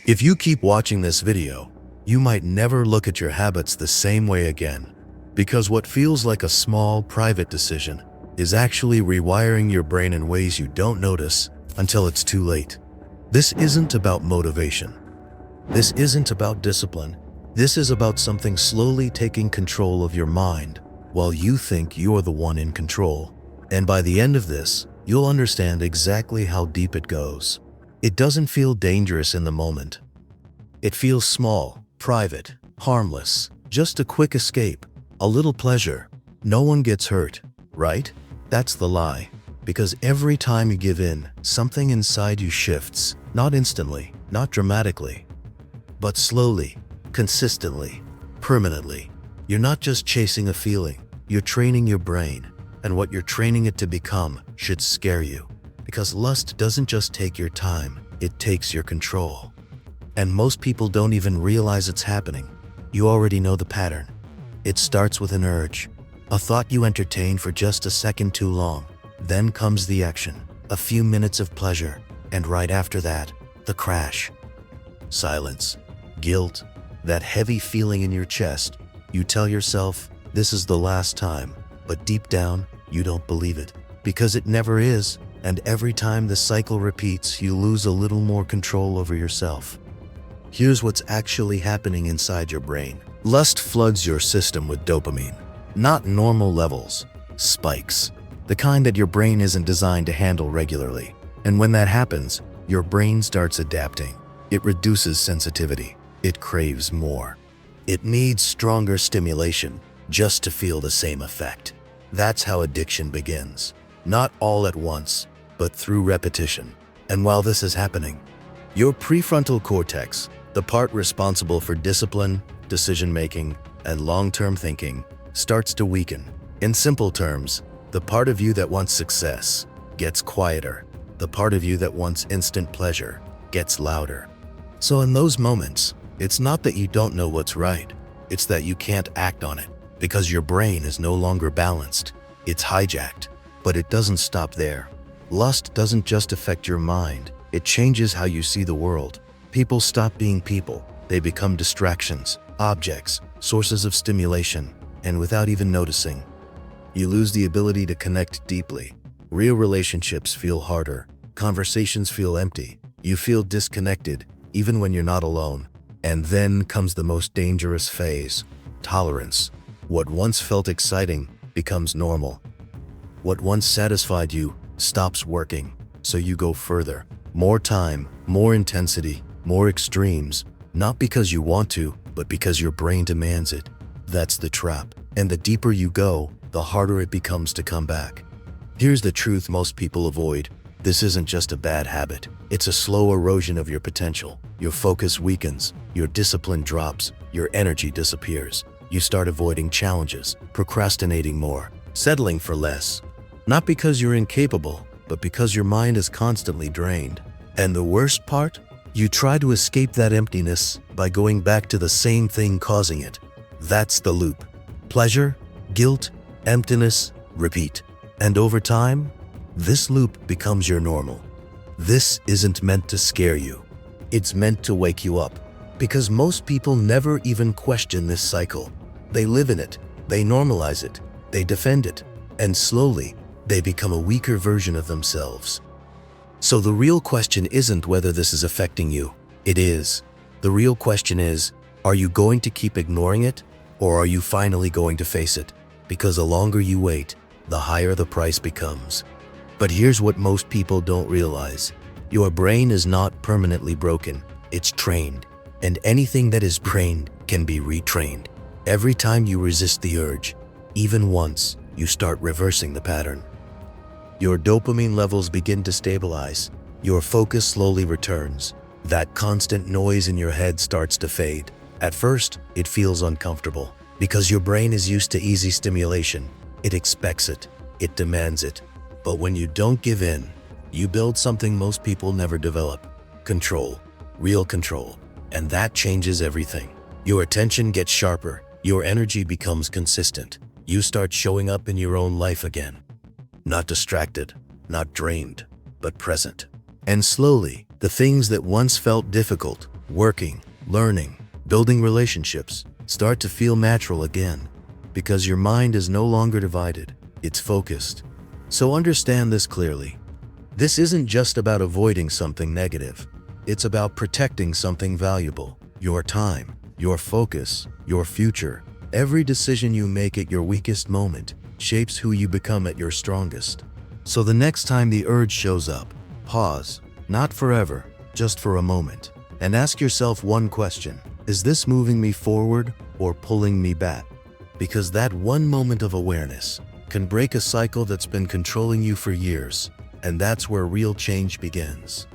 If you keep watching this video, you might never look at your habits the same way again, because what feels like a small, private decision is actually rewiring your brain in ways you don't notice until it's too late. This isn't about motivation. This isn't about discipline. This is about something slowly taking control of your mind while you think you're the one in control. And by the end of this, you'll understand exactly how deep it goes. It doesn't feel dangerous in the moment. It feels small, private, harmless, just a quick escape, a little pleasure. No one gets hurt, right? That's the lie. Because every time you give in, something inside you shifts, not instantly, not dramatically, but slowly, consistently, permanently. You're not just chasing a feeling, you're training your brain, and what you're training it to become should scare you. Because lust doesn't just take your time, it takes your control. And most people don't even realize it's happening. You already know the pattern. It starts with an urge, a thought you entertain for just a second too long. Then comes the action, a few minutes of pleasure, and right after that, the crash. Silence, guilt, that heavy feeling in your chest. You tell yourself, this is the last time, but deep down, you don't believe it, because it never is, and every time the cycle repeats, you lose a little more control over yourself. Here's what's actually happening inside your brain. Lust floods your system with dopamine, not normal levels, spikes. The kind that your brain isn't designed to handle regularly. And when that happens, your brain starts adapting. It reduces sensitivity. It craves more. It needs stronger stimulation just to feel the same effect. That's how addiction begins. Not all at once, but through repetition. And while this is happening, your prefrontal cortex, the part responsible for discipline, decision-making, and long-term thinking, starts to weaken. In simple terms, the part of you that wants success gets quieter. The part of you that wants instant pleasure gets louder. So in those moments, it's not that you don't know what's right. It's that you can't act on it because your brain is no longer balanced. It's hijacked. But it doesn't stop there. Lust doesn't just affect your mind. It changes how you see the world. People stop being people. They become distractions, objects, sources of stimulation, and without even noticing, you lose the ability to connect deeply. Real relationships feel harder. Conversations feel empty. You feel disconnected, even when you're not alone. And then comes the most dangerous phase, tolerance. What once felt exciting becomes normal. What once satisfied you stops working, so you go further. More time, more intensity, more extremes. Not because you want to, but because your brain demands it. That's the trap. And the deeper you go, the harder it becomes to come back. Here's the truth most people avoid. This isn't just a bad habit. It's a slow erosion of your potential. Your focus weakens, your discipline drops, your energy disappears. You start avoiding challenges, procrastinating more, settling for less. Not because you're incapable, but because your mind is constantly drained. And the worst part? You try to escape that emptiness by going back to the same thing causing it. That's the loop. Pleasure, guilt, emptiness, repeat. And over time, this loop becomes your normal. This isn't meant to scare you. It's meant to wake you up. Because most people never even question this cycle. They live in it, they normalize it, they defend it, and slowly, they become a weaker version of themselves. So the real question isn't whether this is affecting you. It is. The real question is, are you going to keep ignoring it, or are you finally going to face it? Because the longer you wait, the higher the price becomes. But here's what most people don't realize. Your brain is not permanently broken. It's trained. And anything that is trained can be retrained. Every time you resist the urge, even once, you start reversing the pattern. Your dopamine levels begin to stabilize. Your focus slowly returns. That constant noise in your head starts to fade. At first, it feels uncomfortable because your brain is used to easy stimulation. It expects it. It demands it. But when you don't give in, you build something most people never develop. Control. Real control. And that changes everything. Your attention gets sharper. Your energy becomes consistent. You start showing up in your own life again. Not distracted, not drained, but present. And slowly, the things that once felt difficult working, learning, building relationships start to feel natural again because your mind is no longer divided, it's focused. So understand this clearly. This isn't just about avoiding something negative. It's about protecting something valuable, your time, your focus, your future. Every decision you make at your weakest moment shapes who you become at your strongest. So the next time the urge shows up, pause, not forever, just for a moment, and ask yourself one question: is this moving me forward or pulling me back? Because that one moment of awareness can break a cycle that's been controlling you for years, and that's where real change begins.